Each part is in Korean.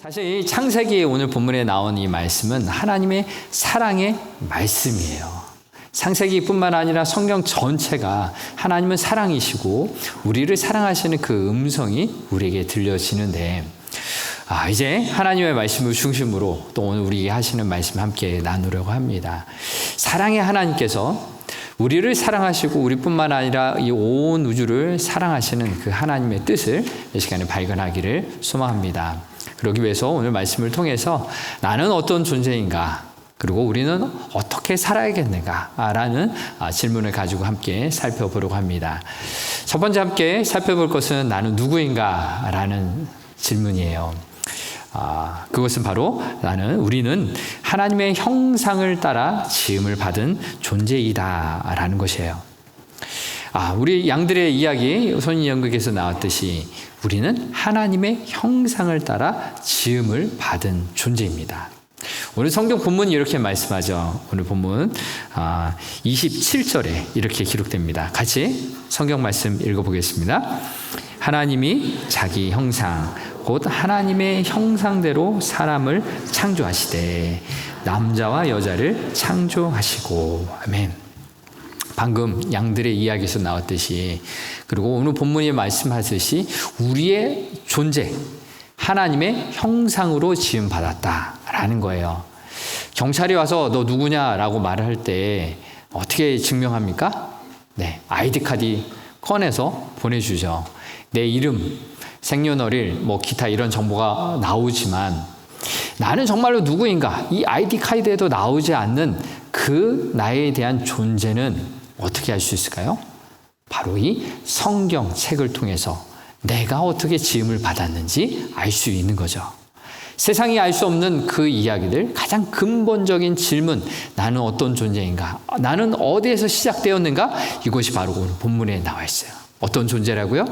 사실 이 창세기 오늘 본문에 나온 이 말씀은 하나님의 사랑의 말씀이에요. 창세기뿐만 아니라 성경 전체가 하나님은 사랑이시고 우리를 사랑하시는 그 음성이 우리에게 들려지는데 이제 하나님의 말씀을 중심으로 또 오늘 우리에게 하시는 말씀 함께 나누려고 합니다. 사랑의 하나님께서 우리를 사랑하시고 우리뿐만 아니라 이 온 우주를 사랑하시는 그 하나님의 뜻을 이 시간에 발견하기를 소망합니다. 그러기 위해서 오늘 말씀을 통해서 나는 어떤 존재인가, 그리고 우리는 어떻게 살아야겠는가 라는 질문을 가지고 함께 살펴보려고 합니다. 첫 번째 함께 살펴볼 것은 나는 누구인가 라는 질문이에요. 그것은 바로 우리는 하나님의 형상을 따라 지음을 받은 존재이다 라는 것이에요. 우리 양들의 이야기 손인연극에서 나왔듯이 우리는 하나님의 형상을 따라 지음을 받은 존재입니다. 오늘 성경 본문이 이렇게 말씀하죠. 오늘 본문 27절에 이렇게 기록됩니다. 같이 성경 말씀 읽어보겠습니다. 하나님이 자기 형상 곧 하나님의 형상대로 사람을 창조하시되 남자와 여자를 창조하시고. 아멘. 방금 양들의 이야기에서 나왔듯이, 그리고 오늘 본문이 말씀하듯이 우리의 존재, 하나님의 형상으로 지음받았다라는 거예요. 경찰이 와서 너 누구냐라고 말을 할 때 어떻게 증명합니까? 네, 아이디 카드 꺼내서 보내주죠. 내 이름, 생년월일, 기타 이런 정보가 나오지만 나는 정말로 누구인가? 이 아이디 카드에도 나오지 않는 그 나에 대한 존재는 어떻게 알 수 있을까요? 바로 이 성경 책을 통해서 내가 어떻게 지음을 받았는지 알 수 있는 거죠. 세상이 알 수 없는 그 이야기들, 가장 근본적인 질문, 나는 어떤 존재인가? 나는 어디에서 시작되었는가? 이것이 바로 오늘 본문에 나와 있어요. 어떤 존재라고요?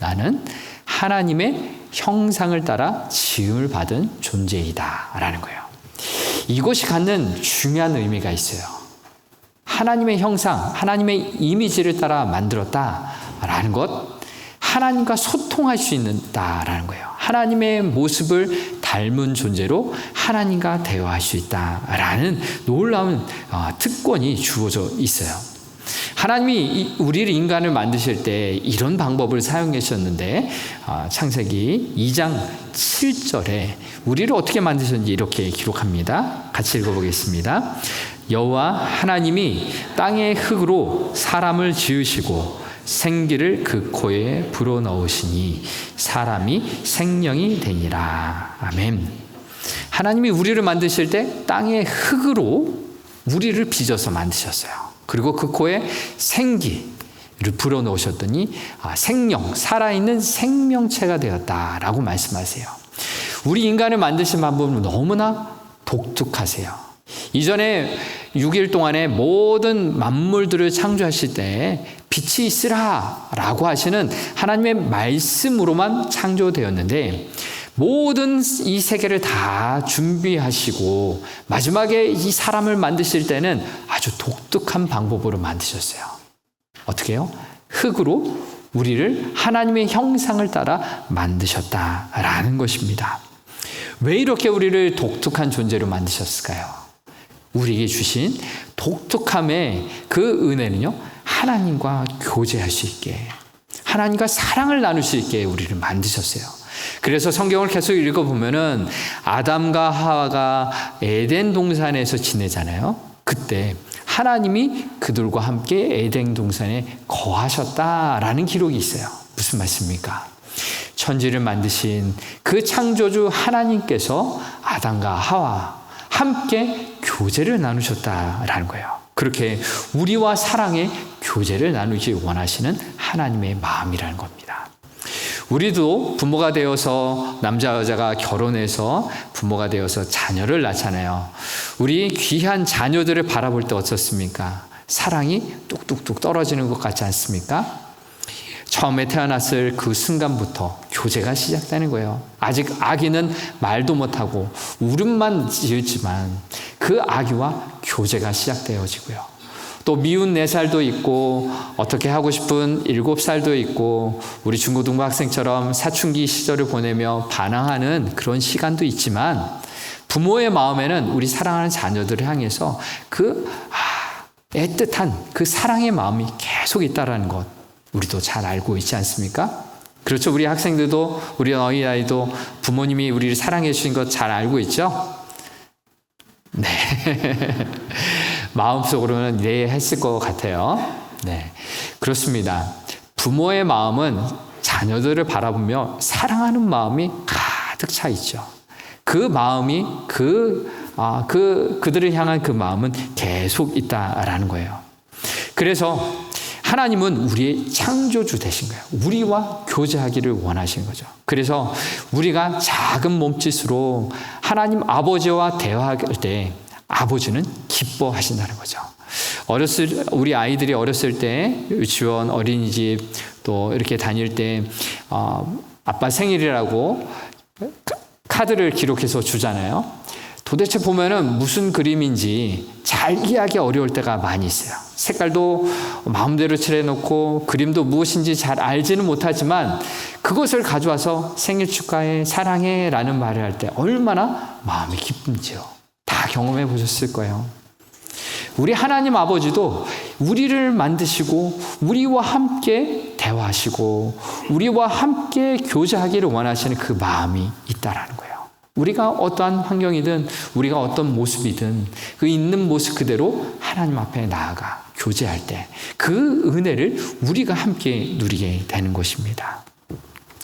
나는 하나님의 형상을 따라 지음을 받은 존재이다 라는 거예요. 이것이 갖는 중요한 의미가 있어요. 하나님의 형상, 하나님의 이미지를 따라 만들었다라는 것, 하나님과 소통할 수 있다라는 거예요. 하나님의 모습을 닮은 존재로 하나님과 대화할 수 있다라는 놀라운 특권이 주어져 있어요. 하나님이 우리를 인간을 만드실 때 이런 방법을 사용하셨는데 창세기 2장 7절에 우리를 어떻게 만드셨는지 이렇게 기록합니다. 같이 읽어보겠습니다. 여호와 하나님이 땅의 흙으로 사람을 지으시고 생기를 그 코에 불어넣으시니 사람이 생명이 되니라. 아멘. 하나님이 우리를 만드실 때 땅의 흙으로 우리를 빚어서 만드셨어요. 그리고 그 코에 생기를 불어넣으셨더니 생명, 살아있는 생명체가 되었다라고 말씀하세요. 우리 인간을 만드신 방법은 너무나 독특하세요. 이전에 6일 동안에 모든 만물들을 창조하실 때 빛이 있으라 라고 하시는 하나님의 말씀으로만 창조되었는데, 모든 이 세계를 다 준비하시고 마지막에 이 사람을 만드실 때는 아주 독특한 방법으로 만드셨어요. 어떻게 해요? 흙으로 우리를 하나님의 형상을 따라 만드셨다라는 것입니다. 왜 이렇게 우리를 독특한 존재로 만드셨을까요? 우리에게 주신 독특함의 그 은혜는요, 하나님과 교제할 수 있게, 하나님과 사랑을 나눌 수 있게 우리를 만드셨어요. 그래서 성경을 계속 읽어보면은 아담과 하와가 에덴 동산에서 지내잖아요. 그때 하나님이 그들과 함께 에덴 동산에 거하셨다라는 기록이 있어요. 무슨 말씀입니까? 천지를 만드신 그 창조주 하나님께서 아담과 하와 함께 교제를 나누셨다라는 거예요. 그렇게 우리와 사랑의 교제를 나누기 원하시는 하나님의 마음이라는 겁니다. 우리도 부모가 되어서 남자 여자가 결혼해서 부모가 되어서 자녀를 낳잖아요. 우리 귀한 자녀들을 바라볼 때 어떻습니까? 사랑이 뚝뚝뚝 떨어지는 것 같지 않습니까? 처음에 태어났을 그 순간부터 교제가 시작되는 거예요. 아직 아기는 말도 못하고 울음만 지었지만 그 아기와 교제가 시작되어지고요. 또 미운 4살도 있고 어떻게 하고 싶은 7살도 있고 우리 중고등부 학생처럼 사춘기 시절을 보내며 반항하는 그런 시간도 있지만 부모의 마음에는 우리 사랑하는 자녀들을 향해서 그 애틋한 그 사랑의 마음이 계속 있다라는 것 우리도 잘 알고 있지 않습니까? 그렇죠. 우리 학생들도 우리 어린아이도 부모님이 우리를 사랑해 주신 것 잘 알고 있죠? 네. 마음속으로는 이해했을 것 같아요. 네. 그렇습니다. 부모의 마음은 자녀들을 바라보며 사랑하는 마음이 가득 차 있죠. 그 마음이 그들을 향한 그 마음은 계속 있다라는 거예요. 그래서 하나님은 우리의 창조주 되신 거예요. 우리와 교제하기를 원하신 거죠. 그래서 우리가 작은 몸짓으로 하나님 아버지와 대화할 때 아버지는 기뻐하신다는 거죠. 우리 아이들이 어렸을 때 유치원, 어린이집 또 이렇게 다닐 때 아빠 생일이라고 카드를 기록해서 주잖아요. 도대체 보면은 무슨 그림인지 잘 이해하기 어려울 때가 많이 있어요. 색깔도 마음대로 칠해놓고 그림도 무엇인지 잘 알지는 못하지만 그것을 가져와서 생일 축하해, 사랑해 라는 말을 할 때 얼마나 마음이 기쁜지요. 다 경험해 보셨을 거예요. 우리 하나님 아버지도 우리를 만드시고 우리와 함께 대화하시고 우리와 함께 교제하기를 원하시는 그 마음이 있다라는 거예요. 우리가 어떠한 환경이든 우리가 어떤 모습이든 그 있는 모습 그대로 하나님 앞에 나아가 교제할 때 그 은혜를 우리가 함께 누리게 되는 것입니다.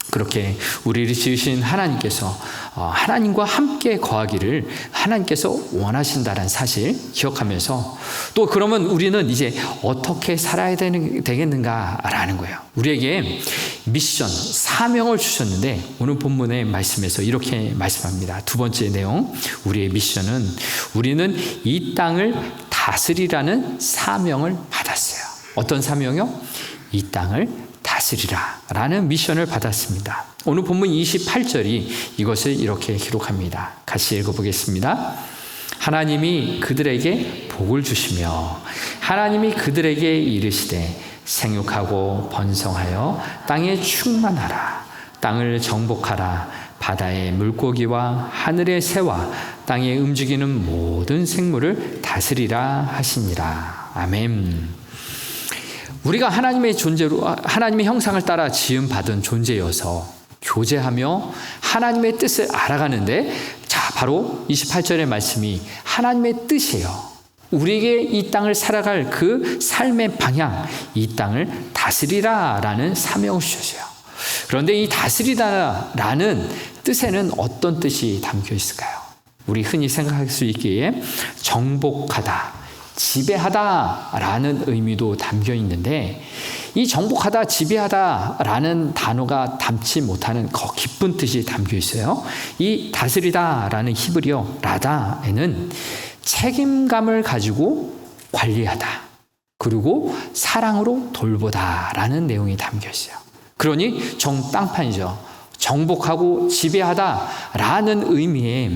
그렇게 우리를 지으신 하나님께서 하나님과 함께 거하기를 하나님께서 원하신다는 사실 기억하면서 또 그러면 우리는 이제 어떻게 살아야 되겠는가라는 거예요. 우리에게 미션, 사명을 주셨는데 오늘 본문의 말씀에서 이렇게 말씀합니다. 두 번째 내용, 우리의 미션은 우리는 이 땅을 다스리라는 사명을 받았어요. 어떤 사명이요? 이 땅을 다스리라 라는 미션을 받았습니다. 오늘 본문 28절이 이것을 이렇게 기록합니다. 같이 읽어보겠습니다. 하나님이 그들에게 복을 주시며 하나님이 그들에게 이르시되 생육하고 번성하여 땅에 충만하라. 땅을 정복하라. 바다의 물고기와 하늘의 새와 땅에 움직이는 모든 생물을 다스리라 하시니라. 아멘. 우리가 하나님의 존재로 하나님의 형상을 따라 지음받은 존재여서 교제하며 하나님의 뜻을 알아가는데 자 바로 28절의 말씀이 하나님의 뜻이에요. 우리에게 이 땅을 살아갈 그 삶의 방향, 이 땅을 다스리라라는 사명을 주셨어요. 그런데 이 다스리다라는 뜻에는 어떤 뜻이 담겨 있을까요? 우리 흔히 생각할 수 있기에 정복하다, 지배하다라는 의미도 담겨 있는데 이 정복하다, 지배하다라는 단어가 담지 못하는 더 깊은 뜻이 담겨 있어요. 이 다스리다라는 히브리어 라다에는 책임감을 가지고 관리하다, 그리고 사랑으로 돌보다라는 내용이 담겨 있어요. 그러니 정땅판이죠. 정복하고 지배하다라는 의미에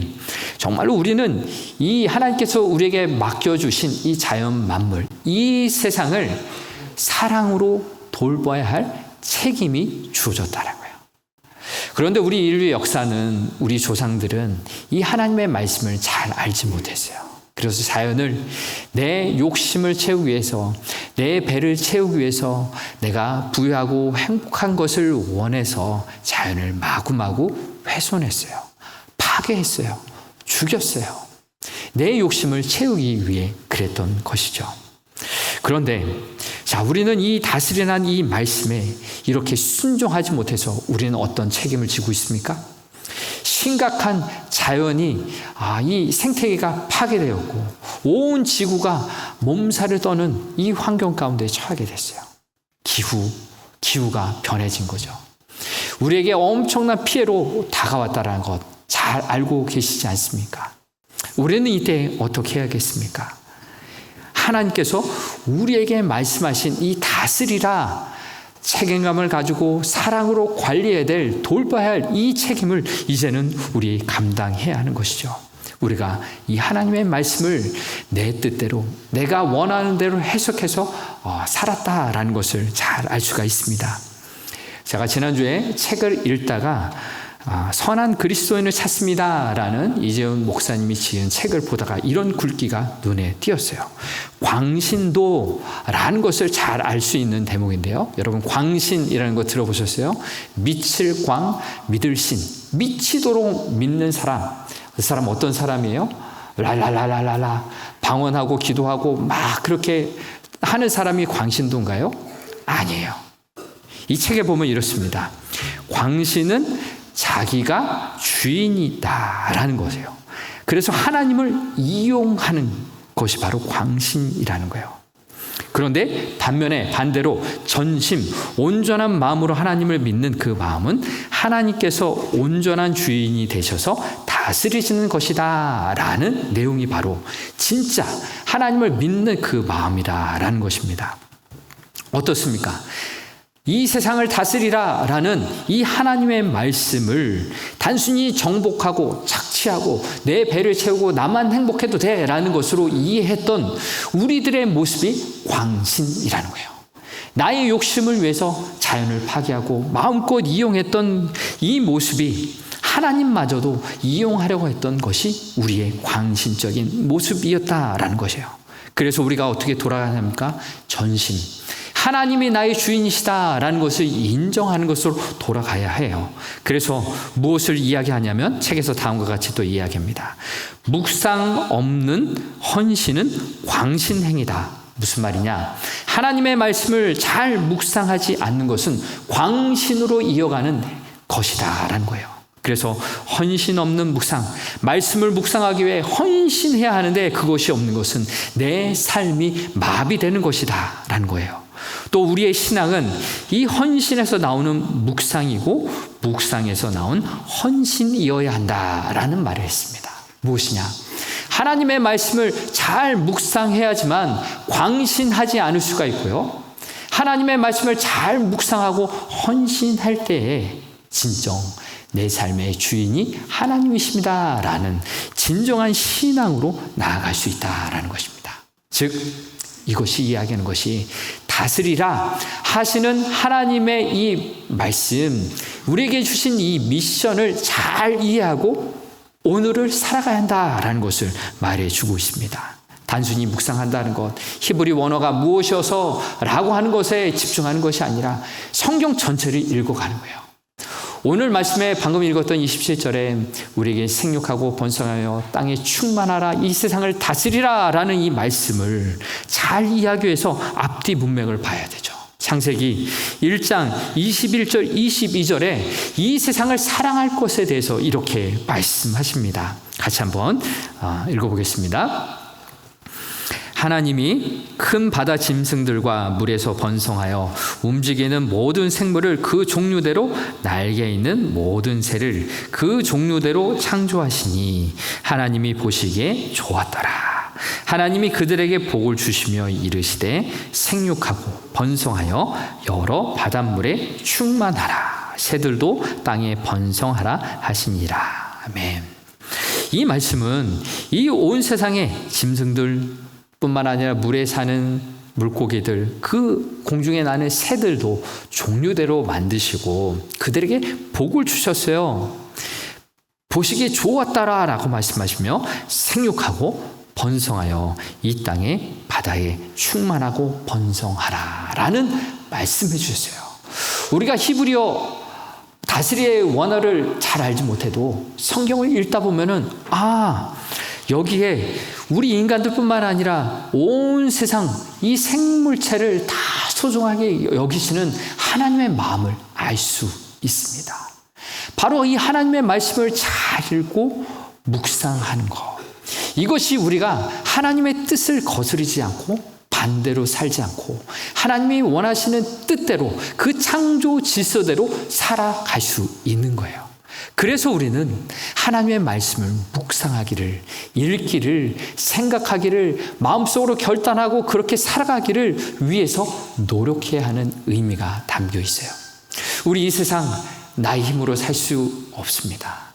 정말로 우리는 이 하나님께서 우리에게 맡겨주신 이 자연 만물, 이 세상을 사랑으로 돌봐야 할 책임이 주어졌다는 거예요. 그런데 우리 인류의 역사는, 우리 조상들은 이 하나님의 말씀을 잘 알지 못했어요. 그래서 자연을 내 욕심을 채우기 위해서, 내 배를 채우기 위해서 내가 부유하고 행복한 것을 원해서 자연을 마구마구 훼손했어요. 파괴했어요. 죽였어요. 내 욕심을 채우기 위해 그랬던 것이죠. 그런데 자, 우리는 이 다스리라는 이 말씀에 이렇게 순종하지 못해서 우리는 어떤 책임을 지고 있습니까? 심각한 자연이 이 생태계가 파괴되었고 온 지구가 몸살을 떠는 이 환경 가운데 처하게 됐어요. 기후가 변해진 거죠. 우리에게 엄청난 피해로 다가왔다는 것 잘 알고 계시지 않습니까? 우리는 이때 어떻게 해야겠습니까? 하나님께서 우리에게 말씀하신 이 다스리라, 책임감을 가지고 사랑으로 관리해야 될, 돌봐야 할 이 책임을 이제는 우리 감당해야 하는 것이죠. 우리가 이 하나님의 말씀을 내 뜻대로 내가 원하는 대로 해석해서 살았다라는 것을 잘 알 수가 있습니다. 제가 지난주에 책을 읽다가 선한 그리스도인을 찾습니다라는 이재훈 목사님이 지은 책을 보다가 이런 글귀가 눈에 띄었어요. 광신도라는 것을 잘 알 수 있는 대목인데요. 여러분, 광신이라는 거 들어보셨어요? 믿을 광, 믿을 신. 미치도록 믿는 사람. 그 사람 어떤 사람이에요? 랄랄랄랄랄라 방언하고 기도하고 막 그렇게 하는 사람이 광신도인가요? 아니에요. 이 책에 보면 이렇습니다. 광신은 자기가 주인이다라는 것이에요. 그래서 하나님을 이용하는 것이 바로 광신이라는 거예요. 그런데 반대로 전심, 온전한 마음으로 하나님을 믿는 그 마음은 하나님께서 온전한 주인이 되셔서 다스리시는 것이다 라는 내용이 바로 진짜 하나님을 믿는 그 마음이다 라는 것입니다. 어떻습니까? 이 세상을 다스리라 라는 이 하나님의 말씀을 단순히 정복하고 착취하고 내 배를 채우고 나만 행복해도 돼 라는 것으로 이해했던 우리들의 모습이 광신이라는 거예요. 나의 욕심을 위해서 자연을 파괴하고 마음껏 이용했던 이 모습이 하나님마저도 이용하려고 했던 것이 우리의 광신적인 모습이었다라는 것이에요. 그래서 우리가 어떻게 돌아가야 합니까? 전심. 하나님이 나의 주인이시다라는 것을 인정하는 것으로 돌아가야 해요. 그래서 무엇을 이야기하냐면 책에서 다음과 같이 또 이야기합니다. 묵상 없는 헌신은 광신행이다. 무슨 말이냐? 하나님의 말씀을 잘 묵상하지 않는 것은 광신으로 이어가는 것이다 라는 거예요. 그래서 헌신 없는 묵상, 말씀을 묵상하기 위해 헌신해야 하는데 그것이 없는 것은 내 삶이 마비되는 것이다 라는 거예요. 또 우리의 신앙은 이 헌신에서 나오는 묵상이고 묵상에서 나온 헌신이어야 한다라는 말을 했습니다. 무엇이냐? 하나님의 말씀을 잘 묵상해야지만 광신하지 않을 수가 있고요. 하나님의 말씀을 잘 묵상하고 헌신할 때에 진정 내 삶의 주인이 하나님이십니다 라는 진정한 신앙으로 나아갈 수 있다라는 것입니다. 즉 이것이 이야기하는 것이 다스리라 하시는 하나님의 이 말씀, 우리에게 주신 이 미션을 잘 이해하고 오늘을 살아가야 한다라는 것을 말해주고 있습니다. 단순히 묵상한다는 것, 히브리 원어가 무엇이어서 라고 하는 것에 집중하는 것이 아니라 성경 전체를 읽어가는 거예요. 오늘 말씀에 방금 읽었던 27절에 우리에게 생육하고 번성하여 땅에 충만하라 이 세상을 다스리라 라는 이 말씀을 잘 이해하기 위해서 앞뒤 문맥을 봐야 되죠. 창세기 1장 21절 22절에 이 세상을 사랑할 것에 대해서 이렇게 말씀하십니다. 같이 한번 읽어보겠습니다. 하나님이 큰 바다 짐승들과 물에서 번성하여 움직이는 모든 생물을 그 종류대로 날개 있는 모든 새를 그 종류대로 창조하시니 하나님이 보시기에 좋았더라. 하나님이 그들에게 복을 주시며 이르시되 생육하고 번성하여 여러 바닷물에 충만하라. 새들도 땅에 번성하라 하시니라. 아멘. 이 말씀은 이 온 세상의 짐승들 뿐만 아니라 물에 사는 물고기들, 그 공중에 나는 새들도 종류대로 만드시고 그들에게 복을 주셨어요. 보시기에 좋았다라 라고 말씀하시며 생육하고 번성하여 이 땅에 바다에 충만하고 번성하라 라는 말씀해 주셨어요. 우리가 히브리어 다스리의 원어를 잘 알지 못해도 성경을 읽다 보면은 여기에 우리 인간들뿐만 아니라 온 세상 이 생물체를 다 소중하게 여기시는 하나님의 마음을 알 수 있습니다. 바로 이 하나님의 말씀을 잘 읽고 묵상하는 것. 이것이 우리가 하나님의 뜻을 거스르지 않고 반대로 살지 않고 하나님이 원하시는 뜻대로 그 창조 질서대로 살아갈 수 있는 거예요. 그래서 우리는 하나님의 말씀을 묵상하기를, 읽기를, 생각하기를, 마음속으로 결단하고 그렇게 살아가기를 위해서 노력해야 하는 의미가 담겨 있어요. 우리 이 세상 나의 힘으로 살 수 없습니다.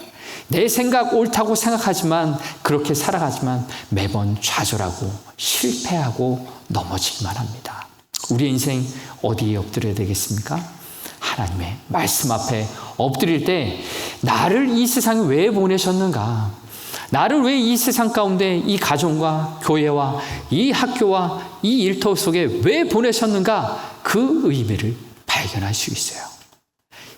내 생각 옳다고 생각하지만 그렇게 살아가지만 매번 좌절하고 실패하고 넘어지기만 합니다. 우리의 인생 어디에 엎드려야 되겠습니까? 하나님의 말씀 앞에 엎드릴 때 나를 이 세상에 왜 보내셨는가? 나를 왜 이 세상 가운데 이 가정과 교회와 이 학교와 이 일터 속에 왜 보내셨는가? 그 의미를 발견할 수 있어요.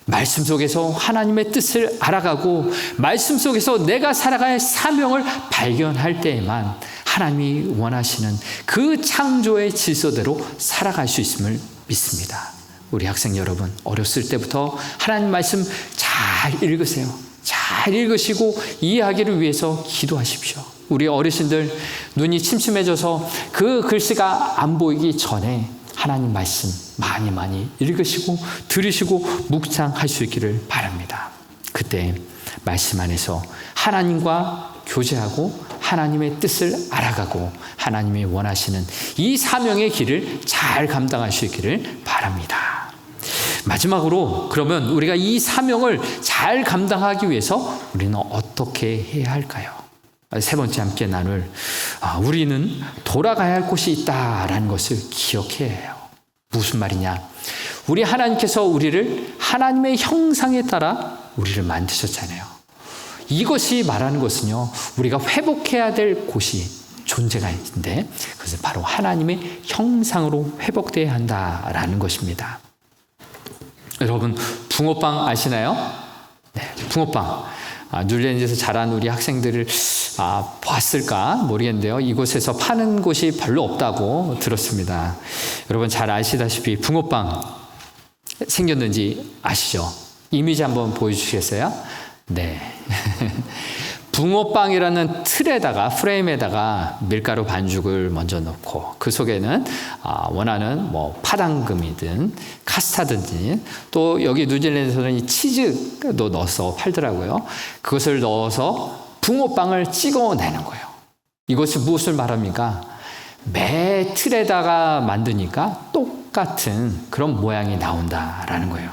말씀 속에서 하나님의 뜻을 알아가고 말씀 속에서 내가 살아갈 사명을 발견할 때에만 하나님이 원하시는 그 창조의 질서대로 살아갈 수 있음을 믿습니다. 우리 학생 여러분, 어렸을 때부터 하나님 말씀 잘 읽으세요. 잘 읽으시고 이해하기를 위해서 기도하십시오. 우리 어르신들 눈이 침침해져서 그 글씨가 안 보이기 전에 하나님 말씀 많이 읽으시고 들으시고 묵상할 수 있기를 바랍니다. 그때 말씀 안에서 하나님과 교제하고 하나님의 뜻을 알아가고 하나님이 원하시는 이 사명의 길을 잘 감당할 수 있기를 바랍니다. 마지막으로 그러면 우리가 이 사명을 잘 감당하기 위해서 우리는 어떻게 해야 할까요? 세 번째 함께 나눌 우리는 돌아가야 할 곳이 있다라는 것을 기억해야 해요. 무슨 말이냐? 우리 하나님께서 우리를 하나님의 형상에 따라 우리를 만드셨잖아요. 이것이 말하는 것은요, 우리가 회복해야 될 곳이 존재가 있는데 그것은 바로 하나님의 형상으로 회복돼야 한다라는 것입니다. 여러분, 붕어빵 아시나요? 네, 붕어빵. 뉴질랜드에서 자란 우리 학생들을 봤을까 모르겠는데요. 이곳에서 파는 곳이 별로 없다고 들었습니다. 여러분 잘 아시다시피 붕어빵 생겼는지 아시죠? 이미지 한번 보여주시겠어요? 네. 붕어빵이라는 틀에다가 프레임에다가 밀가루 반죽을 먼저 넣고 그 속에는 원하는 파당금이든 카스타드든 또 여기 뉴질랜드에서는 이 치즈도 넣어서 팔더라고요. 그것을 넣어서 붕어빵을 찍어내는 거예요. 이것이 무엇을 말합니까? 매 틀에다가 만드니까 똑같은 그런 모양이 나온다라는 거예요.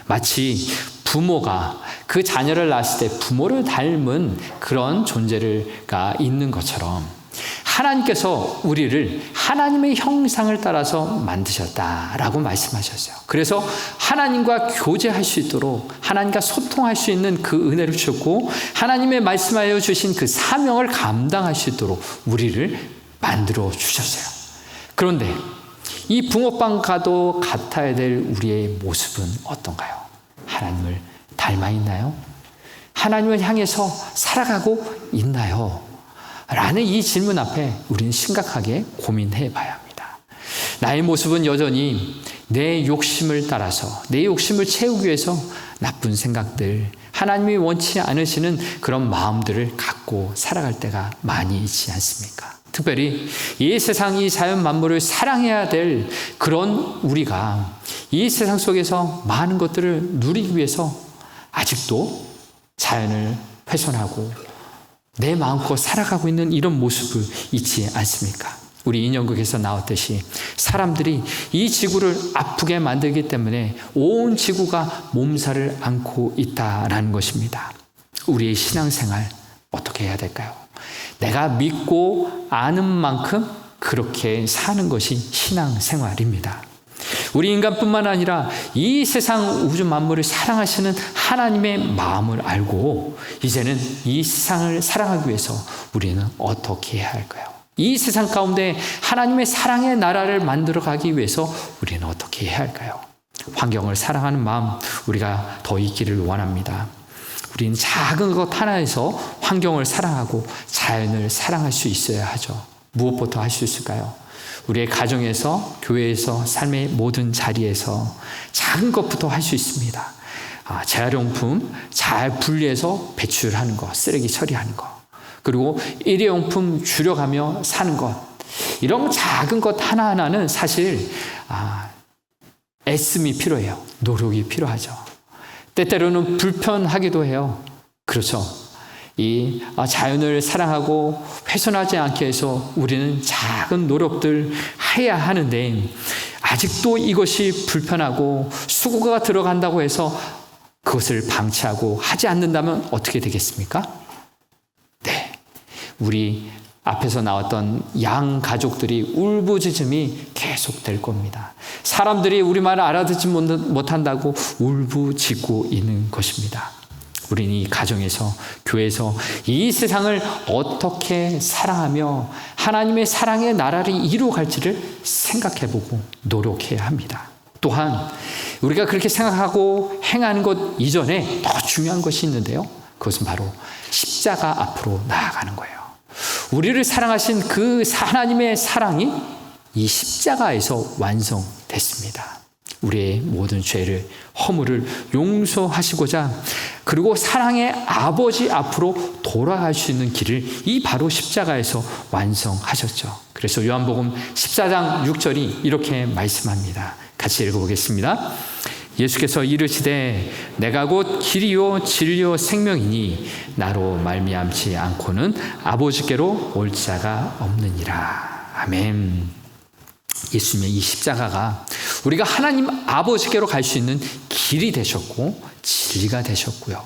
마치 부모가 그 자녀를 낳았을 때 부모를 닮은 그런 존재가 있는 것처럼 하나님께서 우리를 하나님의 형상을 따라서 만드셨다라고 말씀하셨어요. 그래서 하나님과 교제할 수 있도록 하나님과 소통할 수 있는 그 은혜를 주셨고 하나님의 말씀하여 주신 그 사명을 감당할 수 있도록 우리를 만들어 주셨어요. 그런데 이 붕어빵과도 같아야 될 우리의 모습은 어떤가요? 하나님을 닮아 있나요? 하나님을 향해서 살아가고 있나요? 라는 이 질문 앞에 우리는 심각하게 고민해 봐야 합니다. 나의 모습은 여전히 내 욕심을 따라서 내 욕심을 채우기 위해서 나쁜 생각들, 하나님이 원치 않으시는 그런 마음들을 갖고 살아갈 때가 많이 있지 않습니까? 특별히 이 세상 이 자연 만물을 사랑해야 될 그런 우리가 이 세상 속에서 많은 것들을 누리기 위해서 아직도 자연을 훼손하고 내 마음껏 살아가고 있는 이런 모습을 잊지 않습니까? 우리 인형극에서 나왔듯이 사람들이 이 지구를 아프게 만들기 때문에 온 지구가 몸살을 앓고 있다라는 것입니다. 우리의 신앙생활 어떻게 해야 될까요? 내가 믿고 아는 만큼 그렇게 사는 것이 신앙생활입니다. 우리 인간뿐만 아니라 이 세상 우주 만물을 사랑하시는 하나님의 마음을 알고 이제는 이 세상을 사랑하기 위해서 우리는 어떻게 해야 할까요? 이 세상 가운데 하나님의 사랑의 나라를 만들어가기 위해서 우리는 어떻게 해야 할까요? 환경을 사랑하는 마음 우리가 더 있기를 원합니다. 우리는 작은 것 하나에서 환경을 사랑하고 자연을 사랑할 수 있어야 하죠. 무엇부터 할 수 있을까요? 우리의 가정에서, 교회에서, 삶의 모든 자리에서 작은 것부터 할 수 있습니다. 재활용품 잘 분리해서 배출하는 것, 쓰레기 처리하는 것, 그리고 일회용품 줄여가며 사는 것, 이런 작은 것 하나하나는 사실 애씀이 필요해요. 노력이 필요하죠. 때때로는 불편하기도 해요. 그렇죠. 이 자연을 사랑하고 훼손하지 않게 해서 우리는 작은 노력들 해야 하는데 아직도 이것이 불편하고 수고가 들어간다고 해서 그것을 방치하고 하지 않는다면 어떻게 되겠습니까? 네, 우리 앞에서 나왔던 양 가족들이 울부짖음이 계속될 겁니다. 사람들이 우리 말을 알아듣지 못한다고 울부짖고 있는 것입니다. 우리는 이 가정에서, 교회에서 이 세상을 어떻게 사랑하며 하나님의 사랑의 나라를 이루어갈지를 생각해보고 노력해야 합니다. 또한 우리가 그렇게 생각하고 행하는 것 이전에 더 중요한 것이 있는데요. 그것은 바로 십자가 앞으로 나아가는 거예요. 우리를 사랑하신 그 하나님의 사랑이 이 십자가에서 완성됐습니다. 우리의 모든 죄를, 허물을 용서하시고자, 그리고 사랑의 아버지 앞으로 돌아갈 수 있는 길을 이 바로 십자가에서 완성하셨죠. 그래서 요한복음 14장 6절이 이렇게 말씀합니다. 같이 읽어보겠습니다. 예수께서 이르시되 내가 곧 길이요 진리요 생명이니 나로 말미암지 않고는 아버지께로 올 자가 없느니라. 아멘. 예수님의 이 십자가가 우리가 하나님 아버지께로 갈 수 있는 길이 되셨고 진리가 되셨고요,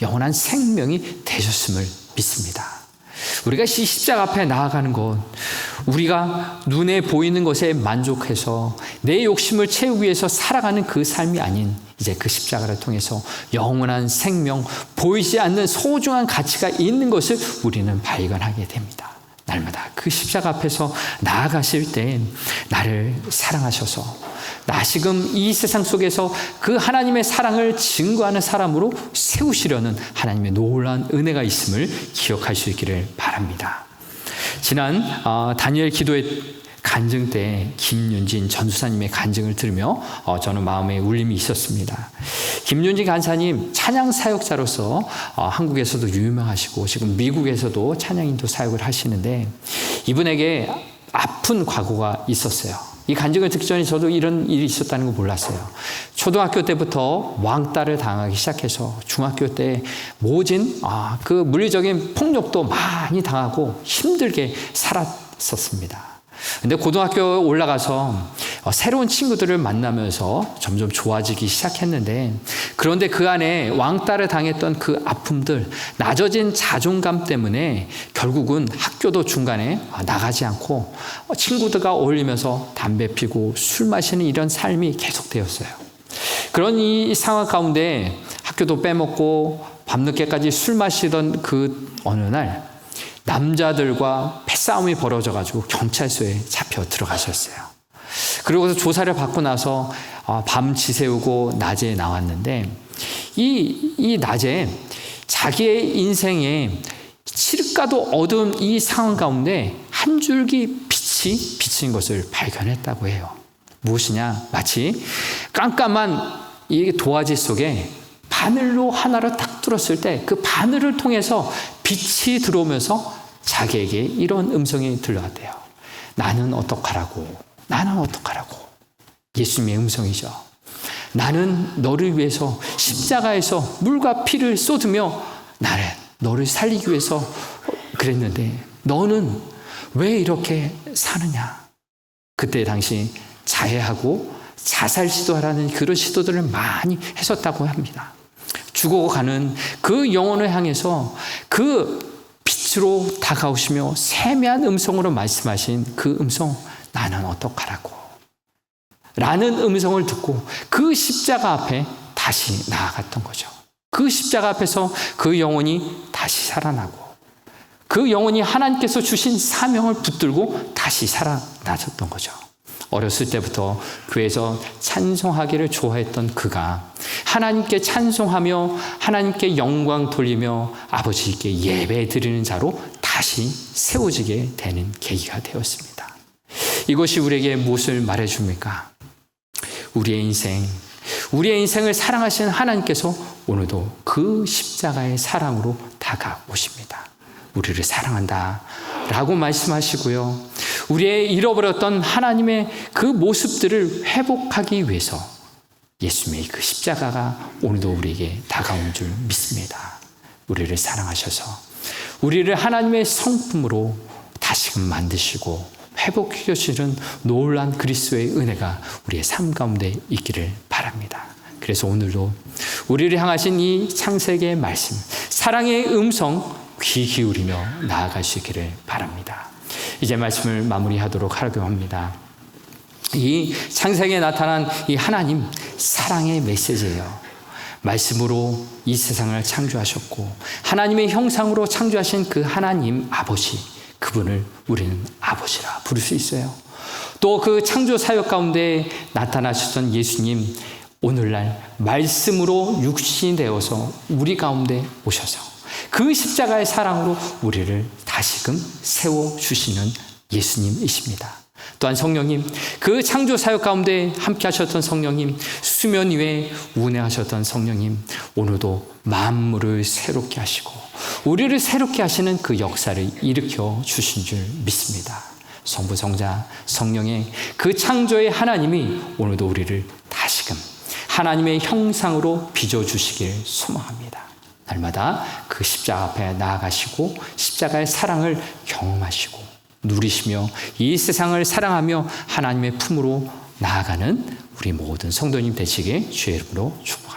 영원한 생명이 되셨음을 믿습니다. 우리가 이 십자가 앞에 나아가는 것, 우리가 눈에 보이는 것에 만족해서 내 욕심을 채우기 위해서 살아가는 그 삶이 아닌, 이제 그 십자가를 통해서 영원한 생명, 보이지 않는 소중한 가치가 있는 것을 우리는 발견하게 됩니다. 날마다 그 십자가 앞에서 나아가실 때 나를 사랑하셔서 다시금 이 세상 속에서 그 하나님의 사랑을 증거하는 사람으로 세우시려는 하나님의 놀라운 은혜가 있음을 기억할 수 있기를 바랍니다. 지난 다니엘 기도의 간증 때 김윤진 전수사님의 간증을 들으며 저는 마음에 울림이 있었습니다. 김윤진 간사님 찬양 사역자로서 한국에서도 유명하시고 지금 미국에서도 찬양인도 사역을 하시는데, 이분에게 아픈 과거가 있었어요. 이 간증을 듣기 전에 저도 이런 일이 있었다는 걸 몰랐어요. 초등학교 때부터 왕따를 당하기 시작해서 중학교 때 모진 그 물리적인 폭력도 많이 당하고 힘들게 살았었습니다. 근데 고등학교 올라가서 새로운 친구들을 만나면서 점점 좋아지기 시작했는데, 그런데 그 안에 왕따를 당했던 그 아픔들, 낮아진 자존감 때문에 결국은 학교도 중간에 나가지 않고 친구들과 어울리면서 담배 피고 술 마시는 이런 삶이 계속되었어요. 그런 이 상황 가운데 학교도 빼먹고 밤늦게까지 술 마시던 그 어느 날 남자들과 패싸움이 벌어져가지고 경찰서에 잡혀 들어가셨어요. 그러고서 조사를 받고 나서 밤 지새우고 낮에 나왔는데, 이 낮에 자기의 인생에 칠흑가도 어두운 이 상황 가운데 한 줄기 빛이 비친 것을 발견했다고 해요. 무엇이냐? 마치 깜깜한 이 도화지 속에 바늘로 하나를 딱 뚫었을 때 그 바늘을 통해서 빛이 들어오면서 자기에게 이런 음성이 들려왔대요. 나는 어떡하라고? 나는 어떡하라고? 예수님의 음성이죠. 나는 너를 위해서 십자가에서 물과 피를 쏟으며 나는 너를 살리기 위해서 그랬는데 너는 왜 이렇게 사느냐? 그때 당시 자해하고 자살 시도하라는 그런 시도들을 많이 했었다고 합니다. 죽어가는 그 영혼을 향해서 그 빛으로 다가오시며 세미한 음성으로 말씀하신 그 음성, 나는 어떡하라고? 라는 음성을 듣고 그 십자가 앞에 다시 나아갔던 거죠. 그 십자가 앞에서 그 영혼이 다시 살아나고 그 영혼이 하나님께서 주신 사명을 붙들고 다시 살아나셨던 거죠. 어렸을 때부터 교회에서 찬송하기를 좋아했던 그가 하나님께 찬송하며 하나님께 영광 돌리며 아버지께 예배 드리는 자로 다시 세워지게 되는 계기가 되었습니다. 이것이 우리에게 무엇을 말해줍니까? 우리의 인생을 사랑하시는 하나님께서 오늘도 그 십자가의 사랑으로 다가오십니다. 우리를 사랑한다 라고 말씀하시고요, 우리의 잃어버렸던 하나님의 그 모습들을 회복하기 위해서 예수님의 그 십자가가 오늘도 우리에게 다가온 줄 믿습니다. 우리를 사랑하셔서 우리를 하나님의 성품으로 다시금 만드시고 회복해 주시는 놀라운 그리스도의 은혜가 우리의 삶 가운데 있기를 바랍니다. 그래서 오늘도 우리를 향하신 이 창세기의 말씀, 사랑의 음성 귀 기울이며 나아갈 수 있기를 바랍니다. 이제 말씀을 마무리하도록 하려고 합니다. 이 창세기에 나타난 이 하나님 사랑의 메시지예요. 말씀으로 이 세상을 창조하셨고 하나님의 형상으로 창조하신 그 하나님 아버지, 그분을 우리는 아버지라 부를 수 있어요. 또 그 창조 사역 가운데 나타나셨던 예수님, 오늘날 말씀으로 육신이 되어서 우리 가운데 오셔서 그 십자가의 사랑으로 우리를 다시금 세워주시는 예수님이십니다. 또한 성령님, 그 창조 사역 가운데 함께 하셨던 성령님, 수면 위에 운행하셨던 성령님, 오늘도 만물을 새롭게 하시고 우리를 새롭게 하시는 그 역사를 일으켜 주신 줄 믿습니다. 성부, 성자, 성령의 그 창조의 하나님이 오늘도 우리를 다시금 하나님의 형상으로 빚어주시길 소망합니다. 날마다 그 십자가 앞에 나아가시고 십자가의 사랑을 경험하시고 누리시며 이 세상을 사랑하며 하나님의 품으로 나아가는 우리 모든 성도님 되시길 주의 이름으로 축복합니다.